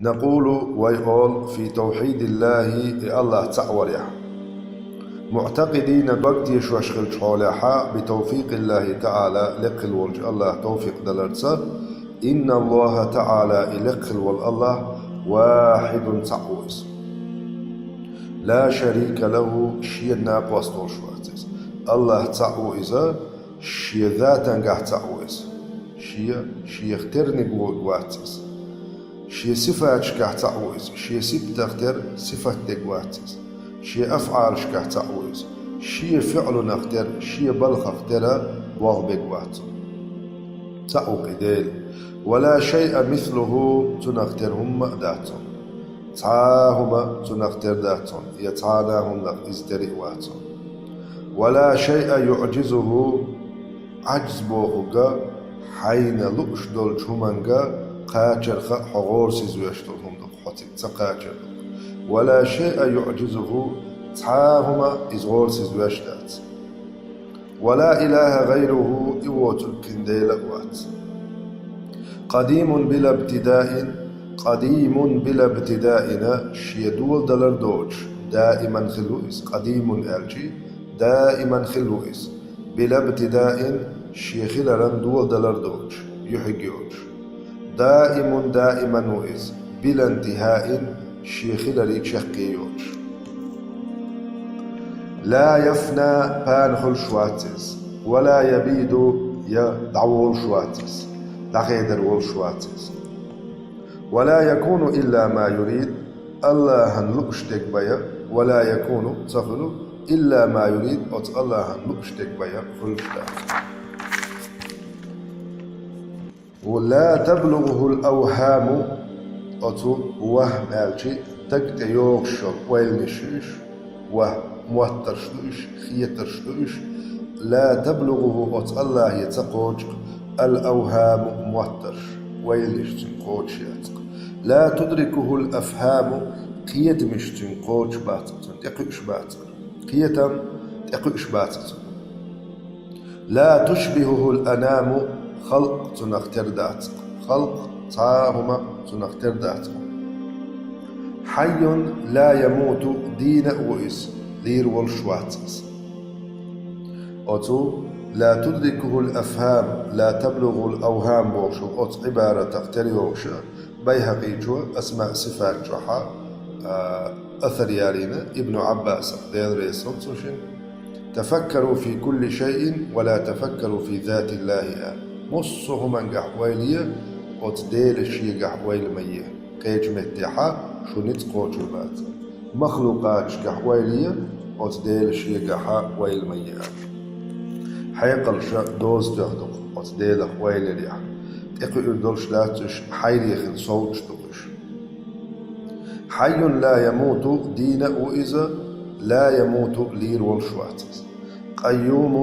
نقول ويقول في توحيد الله تعالى معتقدين بقت يشوشغل شولحا بتوفيق الله تعالى لقل والج الله توفيق دلرتسا إن الله تعالى لقل والله واحد تعوز لا شريك له شيء ناقص شواتس الله تعوز شيء ذاتا قاع تعوز شيء اخترني قواتس شيء صفات قاع تعوز شيء سبت اختر صفات قواتس شيء أفعال قاع تعوز شيء فعل اختر شيء بلخ اختر واغ بقوات تعوق إديل ولا شيء مثله تنخترهم داتهم تعاهما تنختر داتهم يتعاناهم لك ازدرئواتهم ولا شيء يعجزه عجز بوغا حين لؤش دول جمانغا قاچر حغور سيزوشتهم دول حتك تقاچر ولا شيء يعجزه تعاهما إزغور سيزوشتات ولا إله غيره إووت الكنديل أوات قديم بلا ابتدائنا شيدول دلر دوج دائما خلوئس قديم ألجي دائما خلوئس بلا ابتداء شيخلرن دول دلر دوج يحقيوج دائما وئس بلا انتهاء شيخلري شقيوج لا يفنى بانخل شواتس ولا يبيد يدعول شواتس دغيدر وول شواتس ولا يكون إلا ما يريد الله هنلقشتك بيا ولا يكون تغلو إلا ما يريد الله هنلقشتك بيا خلشتك ولا تبلغه الأوهام أتو وهم ألشي تكت يوغشل ويلنشيش وموترشلوش خيترشلوش لا تبلغه الله يتقوج الأوهام موترش ويلنش تنقوج ياتق لا تدركه الأفهام قيد مش تنقوج باتق تقيش باتق قيتم تقيش باتق لا تشبهه الأنام خلق تنختر داتق خلق تعاهما تنختر داتق حي لا يموت دين وإس لير والشواتس أتو لا تدركه الأفهام لا تبلغ الأوهام بوشو أت عبارة تقتري ووشو بيهقي جو أسماء صفات جوحا أثر يالينا ابن عباس دير ريسون تفكروا في كل شيء ولا تفكروا في ذات الله مصه من قحويلية أت ديل الشي قحويل ميه قيج متحا شو نتقوجو بات مخلوقات قحويلية أت ديل الشي قحويل ميه حيقل شا دوز تهدق أتديل خويل ريح تقوي دولش لاتش حيل يخل صوتش تقش حي لا يموت دين وإذا لا يموت لير والشواتس قيوم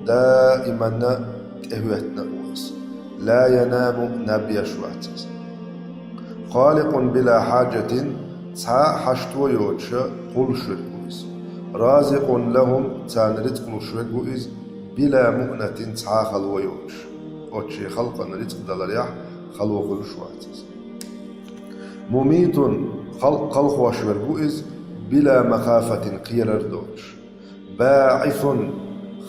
دائما تهوتنا وإذا لا ينام نبي شواتس خالق بلا حاجة تا حشتو يوتشا قل شرق رازق لهم تان رزق شرق وإذا بلا مؤنة تعاخل ويوش أوتشي خلقا رزق دلريح خلوق الشواتس مميت خلق وشورقوئز بلا مخافة قيل دوش باعث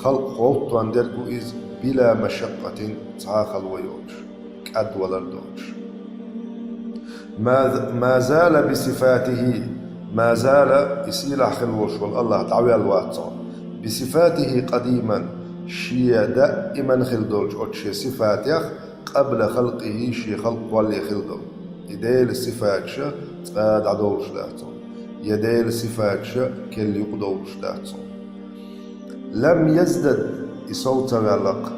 خلق وطوان درقوئز بلا مشقة تعاخل ويوش كأد ولردوش ما زال بصفاته ما زال يسيل خلوش والله تعوي الواتصان بصفاته قديما شيء دائما خلدولج أتشي صفات يخ قبل خلقه شي خلق واللي خلدول يديل الصفات شا تقاد عدولش داتون يديل الصفات شا كل يقدولش داتون لم يزدد يصوت غلق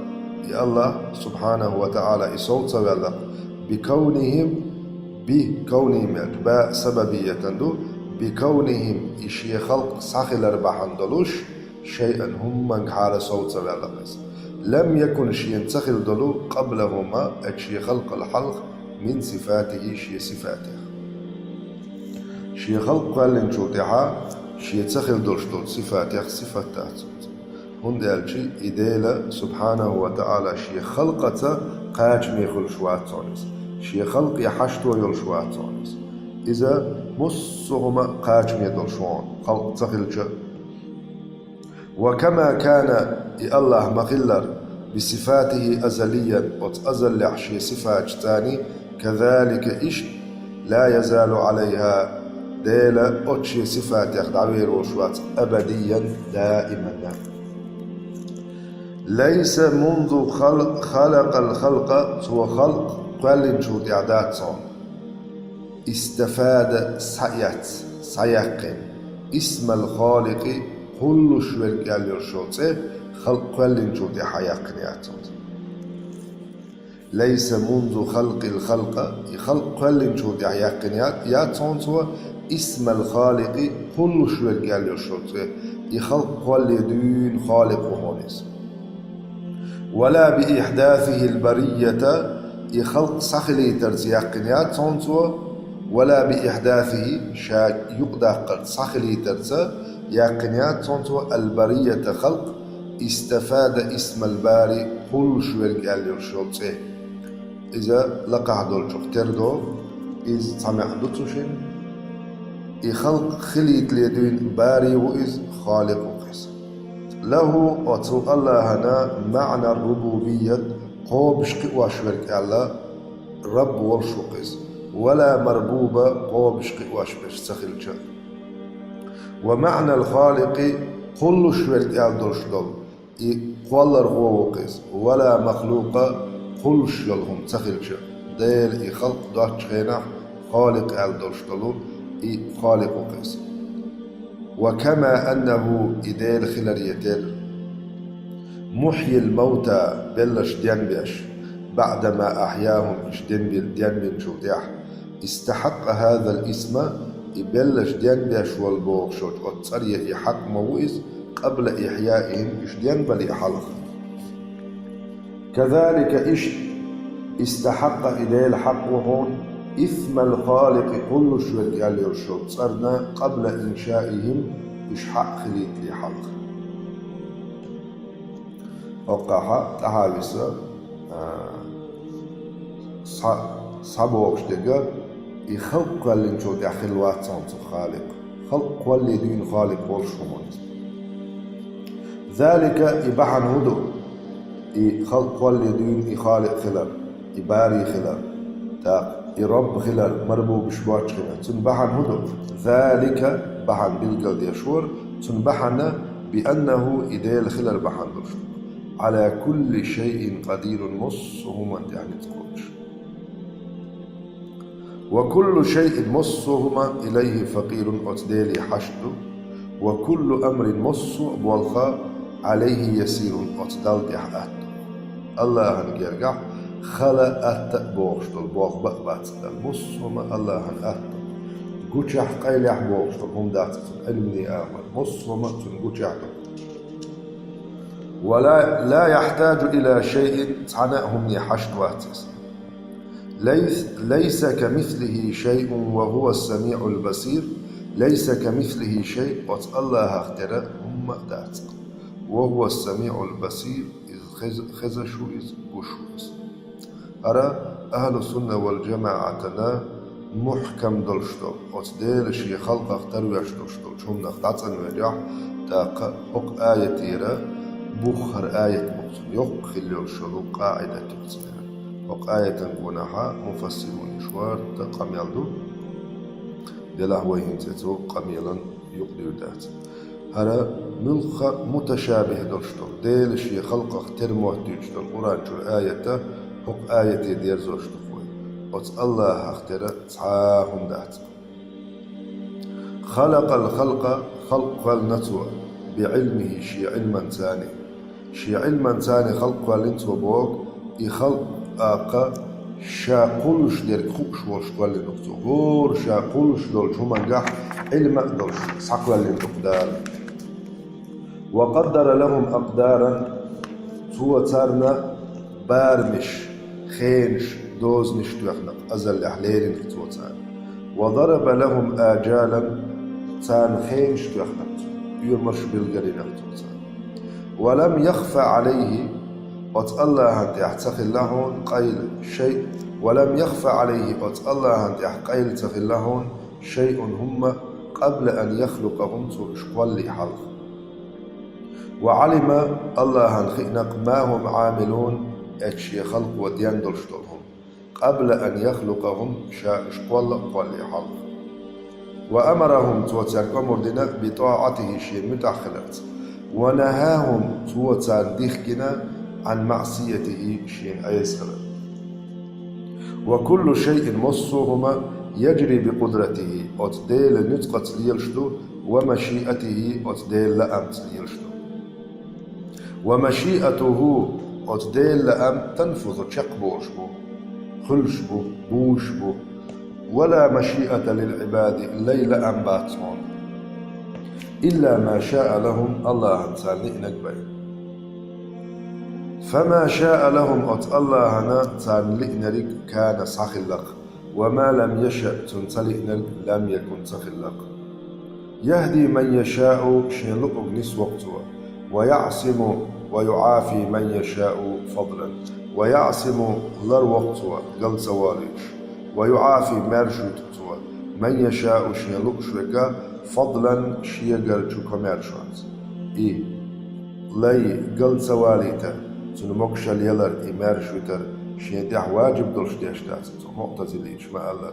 يا الله سبحانه وتعالى يصوت غلق بكونهم باء سببية دو بكونهم إشي خلق ساخل أربعان دلوش شيئا هم من حال صوت غلقس لم يكن شيء تخل دلو قبلهما أشي خلق الحلق من صفاته شي صفاته شي خلق قال نشوتها شي تخل دلشتول صفاته صفات هند الشي إديلا سبحانه وتعالى شي خلقته قاج ميخل شوات تونس شي خلق يحشتو يل شوات تونس إذا مصهما قاجم يدلشون خلق تخلج. وكما كان الله مغلر بصفاته أزليا وتأزل عشي صفات تاني كذلك إيش لا يزال عليها ديلا أتشي صفات يخدعوير وشوات أبديا دائما. ليس منذ خلق الخلق سوى خلق قال شو إعداد صون استفاد سيقن اسم الخالق كل شوال قال يرشوته خلق قال شو حيقن يعتمد. ليس منذ خلق الخلق خلق قال شو حيقن يعتمد اسم الخالق كل شوال قال يرشوته يخلق قال دون خالق وهونس. ولا بإحداثه البرية يخلق سخلي ترزيقنيات صنصو ولا بإحداثه شاك يقدر سخلي ترزا يقنيات صنصو البرية خلق استفاد اسم الباري كل شوال قال يرشوته. إذا لقى دول تردو إذ سمع دوتوشين يخلق خليت ليدين باري وإذ خالق وقس له أتو الله هنا معنى الربوبية قوبش قواشورك الله رب والشقس ولا مربوبة قوبش قواشبش سخلش. ومعنى الخالق كل شورك الله شدل قولر قوقس ولا مخلوق كل شلهم سخلش ديل خلق داتش خينح خالق الله شدلون خالق وقس. وكما أنه إديل خلال محيي الموتى بلش دينبيش بعدما أحياهم دينبيل شوديح استحق هذا الاسم يبلش دينبيش والبوغ شوت وتصريه حق موئز قبل إحيائهم دينبل يحلق. كذلك استحق إديل حقهم إثم الخالق كل شوال قال يرشد صرنا قبل إنشائهم إشحاق خليت لحلق. وقاها تهاويسا صبوغش دقا يخلق قال لنشو داخل واتسان خالق خلق قال لدين خالق والشمون ذلك إباحن هدو يخلق قال لدين خالق خلال إباري خلال تاق رب خلال مربوب شباش خلال تنبحن هدو ذلك بحن بالقلد يشور تنبحن بأنه إديل خلال بحن درشو على كل شيء قدير مصهما يعني تقولش. وكل شيء مصهما إليه فقير أتديلي حشد وكل أمر مصه بوالخا عليه يسير أتدال حقات. الله هنجرجع خلا أت بوغشتل بوغ بقبات المصهما الله هن قوشح قيلح بوغشتل هم داتت علمني آمن مصهما تنقوشح ولا لا يحتاج إلى شيء عناهم يحشد واتس. ليس كمثله شيء وهو السميع البصير. ليس كمثله شيء الله اخترى هم دات وهو السميع البصير إذ خزشوا إذ قشوا. أرى أهل السنة والجماعة محكم دلشتو أتديل شي خلق اختروا يشتوشتو شهم نختعصن وجاح تاق حق آية تيرا بخر آية مقصود يق خلو شلو قاعدة تقصد حق آية قناحا مفسرون شوار تقام يلدو دلاه وين تتو قميلا يقدر ذات. هذا ملخ متشابه دلشتو ديل شي خلق اختر محتوجتو القرآن شو آية حق آية دير زوجتو وت الله اختر تعاهم ذات. خلق الخلق خلق النتوى بعلمه شي علما ثاني شي علما ثاني خلق والنتوى بوك يخلق آقا شاقولش دير خوش وشقال لنقطو غور شاقولش دول شو منجح علما دولش سقلا لنقدار. وقدر لهم أقدارا سوى تارنا بارمش خينش دوز نشتوخنا أزل أحليل نكتوى تار. وضرب لهم آجالا تان خينش توخنا يرمش بالقرين نكتوى تار. ولم يخفى عليه وت الله أنت يحتخل لهم قيل شيء ولم يخفى عليه أت الله أن يحقيل تغلهون شيء هم قبل أن يخلقهم شقول حلق. وعلم الله أن خئنق ما هم عاملون أكشي خلق وديان دلشتلهم قبل أن يخلقهم شقول حلق. وأمرهم توتر أمردنا بطاعته شيء متأخرات ونهاهم توتر ديخكنا عن معصيته شيء أيسر. وكل شيء مصوهما يجري بقدرته أتديل نتقة ليلشتو ومشيئته أتديل لأمت ليلشتو. ومشيئته أتديل لأم تنفذ تشقبوشبو خلشبو بوشبو ولا مشيئة للعباد ليل أم باتون إلا ما شاء لهم الله انسان نقبل. فما شاء لهم أت الله هنا تنلئنرك كان سخلق وما لم يشأ تنتلئنرك لم يكن سخلق. يهدي من يشاء شيلق نس وقته ويعصم ويعافي من يشاء فضلا ويعصم لر وقته قل سواليش ويعافي مرشوت من يشاء شيلق شوكا فضلا شيقر شوكا مرشوت لي قل سواليته تنمكشل يلر مرشوتر شيدح واجب دلش ديشتات معتزليش ما الله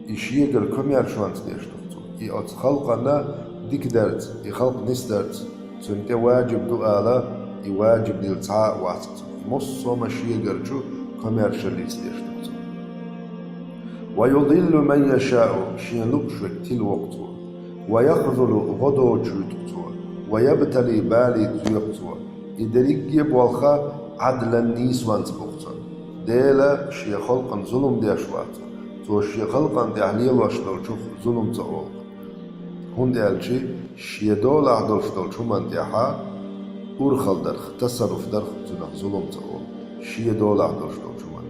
يشيقر كمرشوت ديشتات أت خلقنا ديك درت يخلق نسدرت تنت واجب دؤالا يواجب دلتاء واتت مصو مشيقر شو كمرشليس ديشتات. ويضل من يشاء شين لقشوك تل وقته ويخذل غدو جوتكتو ويبتلي بالي تيقتو إدريك والخا عدلا نيسوان تبقتو ديلا شي خلقا ظلم ديشوات تو شي خلقا ديحليل واشتل شوف ظلم تقول هون ديالشي شي دولا دولشتل شو من ديحا أرخل درخ تصرف درخ تنخ ظلم تقول شي دولا دولشتل شو من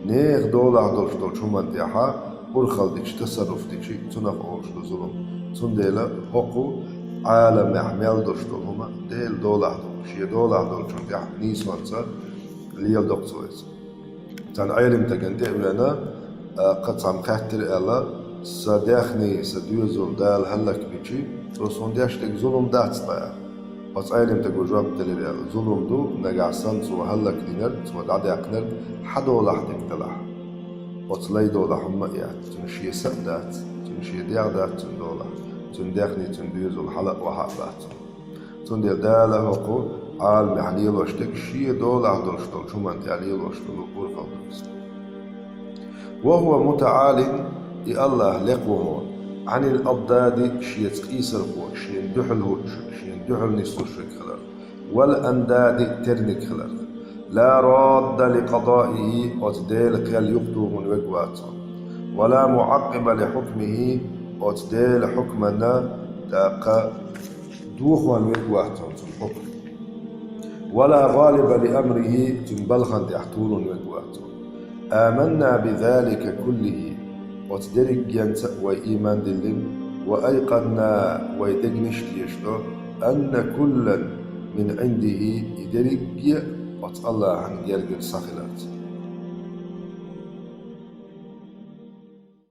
نيخ دولا دولشتل شو من ديحا أرخل ديش تصرف ديشي تنخ أولشتل ظلم تن ديلا حقو عالم يحمل دولشتل هما ديل دولا شي دولا دولشتل ديح نيسوان صار ليل دكتوريس تان علم تجندي لنا قطعم خاطر الله صداخني سديوزول دال هلك بيجي رسون داش تك ظلم دات طيا بس علم تقول جواب دليل ظلم دو نجعسان سو هلك دينر سو دعدي أكنر حدو لحدك تلاح بس لي دولا هم يعني تنشي سدات تنشي ديعدات تندولا تنداخني تنديوزول حلق وحقات تندير دال هقو عالم يحليل واشتك شي دولا دولشتل شو من تعليل واشتل ورقل وهو متعال الله لقوه عن الأضداد شي تقيس القوة شي دحل نسو شرك خلر والأنداد ترنك خلر لا راد لقضائه وتديل قيل يقدو من وقواته ولا معقب لحكمه وتديل حكمنا تاقى دوخ من وقواته الحكم ولا غالب لأمره تنبلغا تحتول وقواته. آمنا بذلك كله وتدرك ينسى وإيمان دلن وأيقنا ويدقنش يشتو أن كلا من عنده يدرك وت الله عن جرجل سخلات